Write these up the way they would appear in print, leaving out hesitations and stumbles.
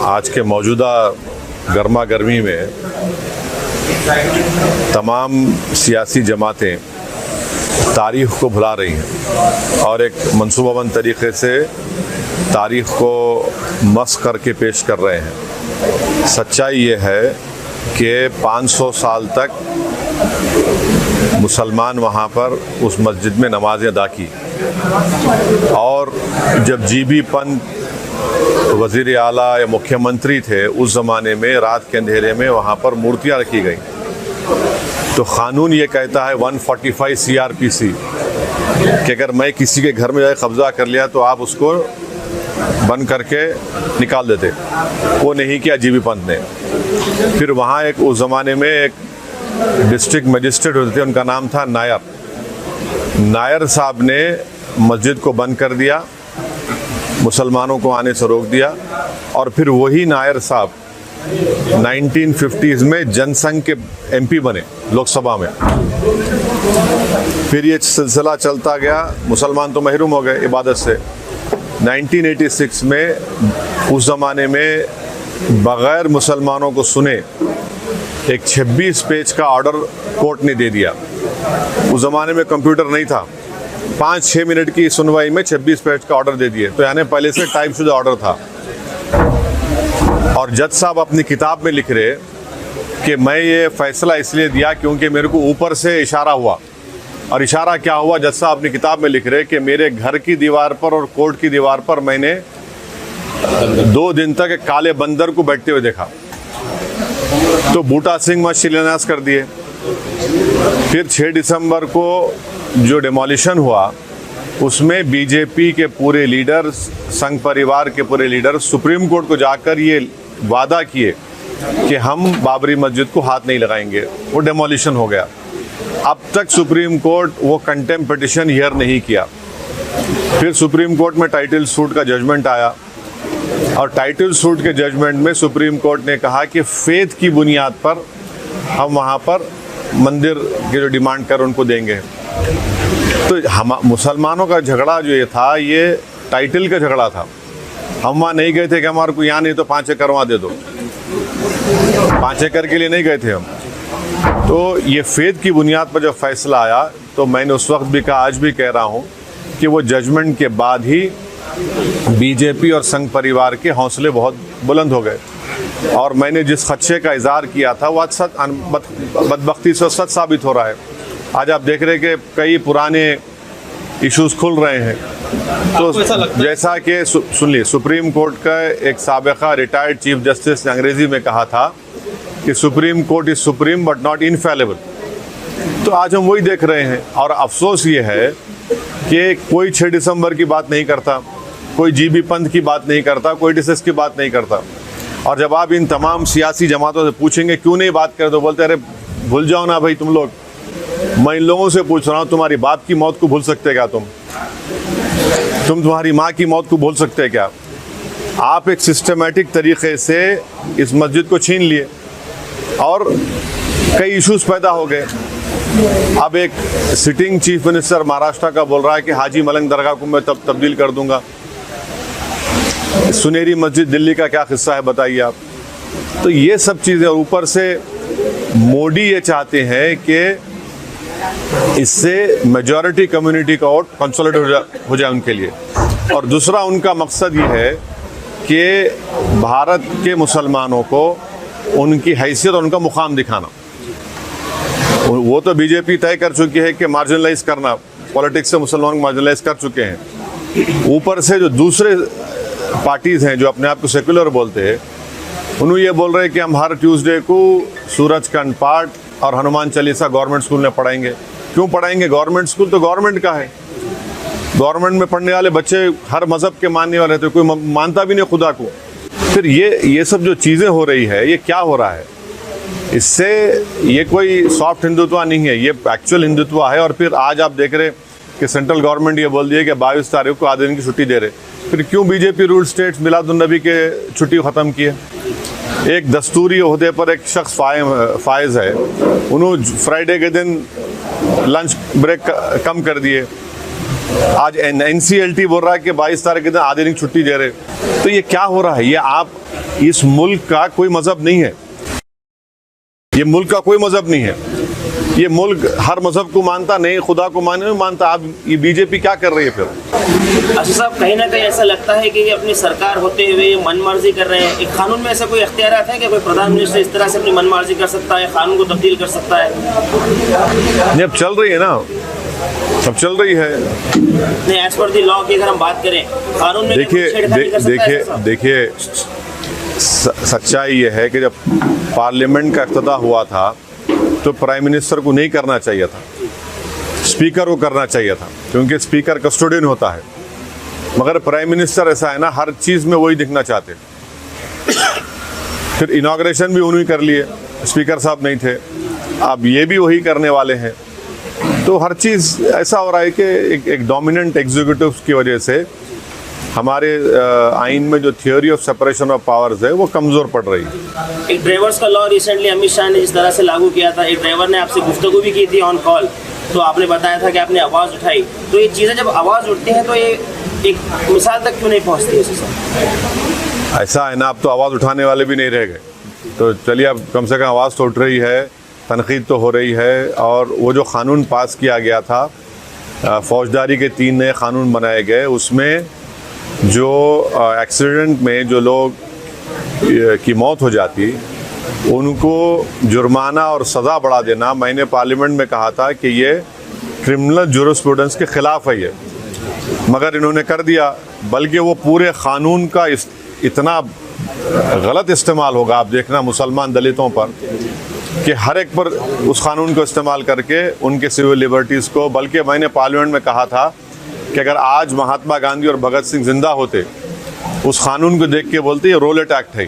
आज के मौजूदा गर्मा गर्मी में तमाम सियासी जमातें तारीख़ को भुला रही हैं और एक मंसूबाबंद तरीक़े से तारीख़ को मस्ख़ करके पेश कर रहे हैं। सच्चाई ये है कि 500 साल तक मुसलमान वहाँ पर उस मस्जिद में नमाज़ें अदा की और जब जीबी पंत वज़ीर आला या मुख्यमंत्री थे उस ज़माने में रात के अंधेरे में वहाँ पर मूर्तियाँ रखी गई। तो क़ानून ये कहता है 145 CRPC कि अगर मैं किसी के घर में जाकर कब्ज़ा कर लिया तो आप उसको बंद करके निकाल देते। वो नहीं किया जीबी पंत ने। फिर वहाँ एक उस ज़माने में एक डिस्ट्रिक्ट मजिस्ट्रेट होते थे, उनका नाम था नायर साहब ने मस्जिद को बंद कर दिया, मुसलमानों को आने से रोक दिया और फिर वही नायर साहब 1950s में जनसंघ के MP बने लोकसभा में। फिर ये सिलसिला चलता गया, मुसलमान तो महरूम हो गए इबादत से। 1986 में उस ज़माने में बग़ैर मुसलमानों को सुने एक 26 पेज का ऑर्डर कोर्ट ने दे दिया। उस ज़माने में कंप्यूटर नहीं था, 5-6 मिनट की सुनवाई में 26 पेज का ऑर्डर दे दिए। तो यानी पहले से टाइप शुदा ऑर्डर था। और जज साहब अपनी किताब में लिख रहे कि मैं ये फ़ैसला इसलिए दिया क्योंकि मेरे को ऊपर से इशारा हुआ। और इशारा क्या हुआ? जज साहब अपनी किताब में लिख रहे कि मेरे घर की दीवार पर और कोर्ट की दीवार पर मैंने 2 दिन तक एक काले बंदर को बैठते हुए देखा। तो बूटा सिंह में शिलान्यास कर दिए। फिर 6 दिसंबर को जो डिमोलिशन हुआ उसमें बीजेपी के पूरे लीडर, संघ परिवार के पूरे लीडर सुप्रीम कोर्ट को जाकर ये वादा किए कि हम बाबरी मस्जिद को हाथ नहीं लगाएंगे। वो डिमोलिशन हो गया। अब तक सुप्रीम कोर्ट वो कंटेम्प्ट पिटिशन हियर नहीं किया। फिर सुप्रीम कोर्ट में टाइटल सूट का जजमेंट आया और टाइटल सूट के जजमेंट में सुप्रीम कोर्ट ने कहा कि फेथ की बुनियाद पर हम वहाँ पर मंदिर के जो डिमांड कर उनको देंगे। तो हम मुसलमानों का झगड़ा जो ये था, ये टाइटल का झगड़ा था। हम वहाँ नहीं गए थे कि हमारे को यहाँ नहीं तो 5 एकड़ वहाँ दे दो। 5 एकड़ के लिए नहीं गए थे हम। तो ये फेथ की बुनियाद पर जब फैसला आया तो मैंने उस वक्त भी कहा, आज भी कह रहा हूँ कि वो जजमेंट के बाद ही बीजेपी और संघ परिवार के हौसले बहुत बुलंद हो गए। और मैंने जिस खदशे का इज़हार किया था वो आज बदबख्ती से सच साबित हो रहा है। आज आप देख रहे हैं कि कई पुराने इश्यूज खुल रहे हैं। तो जैसा कि सुन लीजिए, सुप्रीम कोर्ट का एक साबिका रिटायर्ड चीफ जस्टिस ने अंग्रेज़ी में कहा था कि supreme court is supreme but not infallible. तो आज हम वही देख रहे हैं। और अफसोस ये है कि कोई 6 दिसंबर की बात नहीं करता, कोई जीबी पंत की बात नहीं करता, कोई डिसेस की बात नहीं करता। और जब आप इन तमाम सियासी जमातों से पूछेंगे क्यों नहीं बात करते, तो बोलते अरे भूल जाओ ना भाई तुम लोग। मैं इन लोगों से पूछ रहा हूँ, तुम्हारी बाप की मौत को भूल सकते क्या? तुम तुम्हारी माँ की मौत को भूल सकते क्या? आप एक सिस्टमेटिक तरीक़े से इस मस्जिद को छीन लिए और कई इश्यूज पैदा हो गए। अब एक सिटिंग चीफ मिनिस्टर महाराष्ट्र का बोल रहा है कि हाजी मलंग दरगाह को मैं तब्दील कर दूंगा। सुनेरी मस्जिद दिल्ली का क्या किस्सा है बताइए आप। तो ये सब चीज़ें, ऊपर से मोदी ये चाहते हैं कि इससे मेजॉरिटी कम्युनिटी का वोट कंसोलिडेट हो जाए उनके लिए। और दूसरा उनका मकसद ये है कि भारत के मुसलमानों को उनकी हैसियत और उनका मुकाम दिखाना। वो तो बीजेपी तय कर चुकी है कि मार्जिनलाइज करना, पॉलिटिक्स से मुसलमानों को मार्जिनलाइज कर चुके हैं। ऊपर से जो दूसरे पार्टीज़ हैं जो अपने आप को सेकुलर बोलते हैं, उन्होंने ये बोल रहे हैं कि हम हर ट्यूसडे को सूरज खंड पाठ और हनुमान चालीसा गवर्नमेंट स्कूल में पढ़ाएंगे। क्यों पढ़ाएंगे? गवर्नमेंट स्कूल तो गवर्नमेंट का है। गवर्नमेंट में पढ़ने वाले बच्चे हर मज़हब के मानने वाले थे, कोई मानता भी नहीं खुदा को। फिर ये सब जो चीज़ें हो रही है, ये क्या हो रहा है? इससे ये कोई सॉफ्ट हिंदुत्व नहीं है, ये एक्चुअल हिंदुत्व है। और फिर आज आप देख रहे कि सेंट्रल गवर्नमेंट ये बोल दिया कि 22 तारीख को आधे दिन की छुट्टी दे रहे। फिर क्यों बीजेपी रूल स्टेट्स मिलादुन्नबी के छुट्टी ख़त्म की है? एक दस्तूरी ओहदे पर एक शख्स फायज़ है, उन्होंने फ्राइडे के दिन लंच ब्रेक कम कर दिए। आज NCLT बोल रहा है कि 22 तारीख के दिन आधे दिन छुट्टी दे रहे। तो ये क्या हो रहा है? ये आप इस मुल्क का कोई मजहब नहीं है, ये मुल्क का कोई मजहब नहीं है। ये मुल्क हर मजहब को मानता नहीं, खुदा को नहीं मानता। आप ये बीजेपी क्या कर रही है फिर? अच्छा साहब, कहीं ना कहीं ऐसा लगता है कि ये अपनी सरकार होते हुए ये मनमर्जी कर रहे हैं। एक कानून में ऐसा कोई इख्तियारात है कि कोई प्रधान मिनिस्टर इस तरह से अपनी मनमर्जी कर सकता है, कानून को तब्दील कर सकता है? नहीं, अब चल रही है ना, अब चल रही है। नहीं, एज पर दी लॉ की अगर हम बात करें, कानून में देखिए सच्चाई ये है कि जब पार्लियामेंट का इफ्तिताह हुआ था तो प्राइम मिनिस्टर को नहीं करना चाहिए था, स्पीकर को करना चाहिए था, क्योंकि स्पीकर कस्टोडियन होता है। मगर प्राइम मिनिस्टर ऐसा है ना, हर चीज़ में वही दिखना चाहते। फिर इनॉग्रेशन भी उन्होंने कर लिए, स्पीकर साहब नहीं थे, अब ये भी वही करने वाले हैं। तो हर चीज़ ऐसा हो रहा है कि एक डोमिनेंट एग्जीक्यूटिव की वजह से हमारे आइन में जो theory of separation of powers है वो कमज़ोर पड़ रही है। एक ड्राइवर्स का लॉ रिसेंटली अमित शाह ने जिस तरह से लागू किया था, एक ड्राइवर ने आपसे गुफ्तगू भी की थी ऑन कॉल, तो आपने बताया था कि आपने आवाज़ उठाई। तो ये चीज़ें जब आवाज़ उठती हैं तो ये एक मिसाल तक क्यों नहीं पहुँचती है? ऐसा है ना, अब तो आवाज़ उठाने वाले भी नहीं रह गए। तो चलिए, अब कम से कम आवाज़ तो उठ रही है, तनकीद तो हो रही है। और वो जो क़ानून पास किया गया था, फौजदारी के 3 नए क़ानून बनाए गए, उसमें जो एक्सीडेंट में जो लोग की मौत हो जाती उनको जुर्माना और सज़ा बढ़ा देना, मैंने पार्लियामेंट में कहा था कि ये क्रिमिनल जूरिस्प्रूडेंस के ख़िलाफ़ है ये, मगर इन्होंने कर दिया। बल्कि वो पूरे क़ानून का इतना गलत इस्तेमाल होगा, आप देखना मुसलमान दलितों पर, कि हर एक पर उस क़ानून को इस्तेमाल करके उनके सिविल लिबर्टीज़ को। बल्कि मैंने पार्लियामेंट में कहा था कि अगर आज महात्मा गांधी और भगत सिंह जिंदा होते, उस कानून को देख के बोलते ये रोलेट एक्ट है।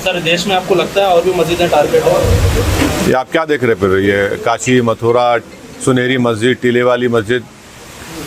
सर, देश में आपको लगता है और भी मस्जिदें टारगेट है? ये आप क्या देख रहे फिर? ये काशी, मथुरा, सुनहरी मस्जिद, टीले वाली मस्जिद,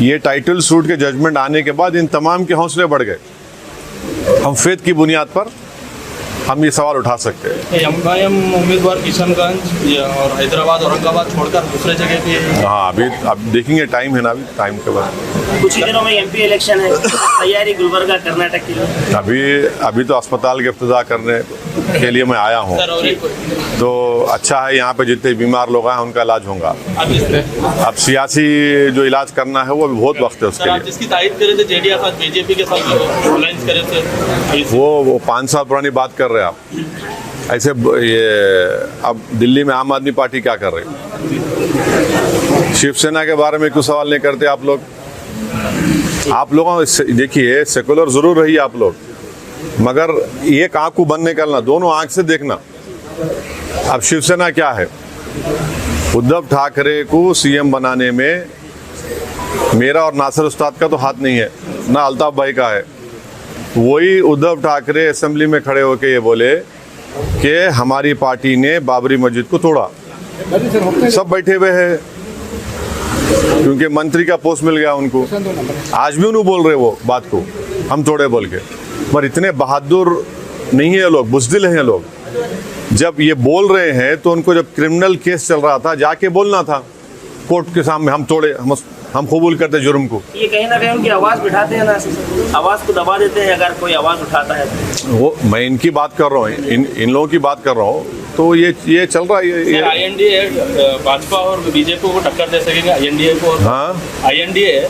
ये टाइटल सूट के जजमेंट आने के बाद इन तमाम के हौसले बढ़ गए। हम फेथ की बुनियाद पर हम ये सवाल उठा सकते हैं। एमआईएम उम्मीदवार किशनगंज और हैदराबाद, औरंगाबाद छोड़कर दूसरे जगह भी? हाँ, अभी देखेंगे, टाइम है ना, अभी टाइम के बाद कुछ ही दिनों में एमपी इलेक्शन है, तैयारी गुलबर्गा कर्नाटक के लिए। अभी तो अस्पताल के इफ्तिताह करने के लिए मैं आया हूँ, तो अच्छा है, यहाँ पे जितने बीमार लोग हैं उनका इलाज होगा। अब सियासी जो इलाज करना है वो अभी बहुत वक्त है उसके लिए। जिसकी तारीफ करे थे जेडीएस और बीजेपी के साथ अलायंस करे थे, वो 5 साल पुरानी बात कर रहे हैं आप ऐसे। ये अब दिल्ली में आम आदमी पार्टी क्या कर रही है? शिवसेना के बारे में क्यों सवाल नहीं करते आप लोग? आप लोगों देखिए, सेकुलर जरूर रही आप लोग, मगर एक आंख को बंद नहीं करना, दोनों आंख से देखना। अब शिवसेना क्या है? उद्धव ठाकरे को सीएम बनाने में मेरा और नासिर उस्ताद का तो हाथ नहीं है, ना अल्ताफ भाई का है। वही उद्धव ठाकरे असेंबली में खड़े होकर ये बोले कि हमारी पार्टी ने बाबरी मस्जिद को तोड़ा। सब बैठे हुए हैं क्योंकि मंत्री का पोस्ट मिल गया उनको। आज भी उन्होंने बोल रहे वो बात को, हम तोड़े बोल के। पर इतने बहादुर नहीं है लोग, बुज़दिल हैं लोग। जब ये बोल रहे हैं तो उनको जब क्रिमिनल केस चल रहा था जाके बोलना था कोर्ट के सामने, हम तोड़े, हम कबूल करते जुर्म को। ये कहीं ना कहीं उनकी आवाज़ बिठाते हैं ना, आवाज़ को दबा देते हैं अगर कोई आवाज़ उठाता है तो। वो मैं इनकी बात कर रहा हूँ, इन लोगों की बात कर रहा हूँ। तो ये चल रहा है। ये आईएनडीए भाजपा और बीजेपी को टक्कर दे सकेंगे? आईएनडीए को? हाँ, आईएनडीए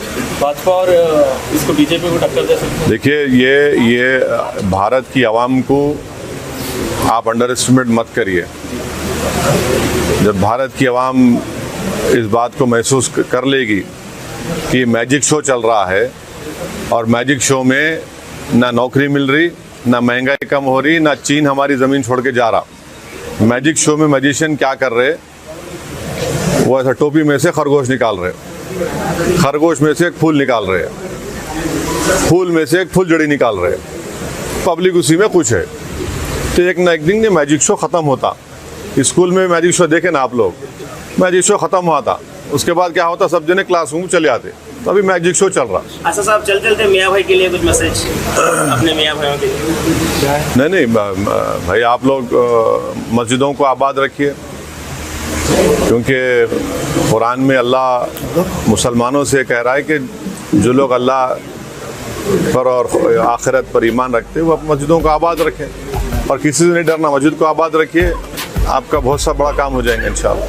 भाजपा और इसको बीजेपी को टक्कर दे सकेंगे? देखिए, ये भारत की आवाम को आप अंडर एस्टिमेट मत करिए। जब भारत की आवाम इस बात को महसूस कर लेगी कि मैजिक शो चल रहा है और मैजिक शो में ना नौकरी मिल रही, ना महंगाई कम हो रही, ना चीन हमारी ज़मीन छोड़ के जा रहा। मैजिक शो में मैजिशियन क्या कर रहे? वो ऐसा टोपी में से खरगोश निकाल रहे, खरगोश में से एक फूल निकाल रहे, फूल में से एक फुलझड़ी निकाल रहे। पब्लिक उसी में खुश है। तो एक ना एक दिन ये मैजिक शो ख़त्म होता। स्कूल में मैजिक शो देखे ना आप लोग, मैजिक शो ख़त्म हुआ था, उसके बाद क्या होता, सब जने क्लासरूम चले आते। तो अभी मैजिक शो चल रहा। अच्छा साहब, चलते मियाँ भाई के लिए कुछ मैसेज अपने मियाँ भाइयों के लिए? नहीं भाई, आप लोग मस्जिदों को आबाद रखिए, क्योंकि कुरान में अल्लाह मुसलमानों से कह रहा है कि जो लोग अल्लाह पर और आखिरत पर ईमान रखते हैं वो मस्जिदों को आबाद रखें। और किसी से नहीं डरना। मस्जिद को आबाद रखिए, आपका बहुत सा बड़ा काम हो जाएगा इंशाअल्लाह।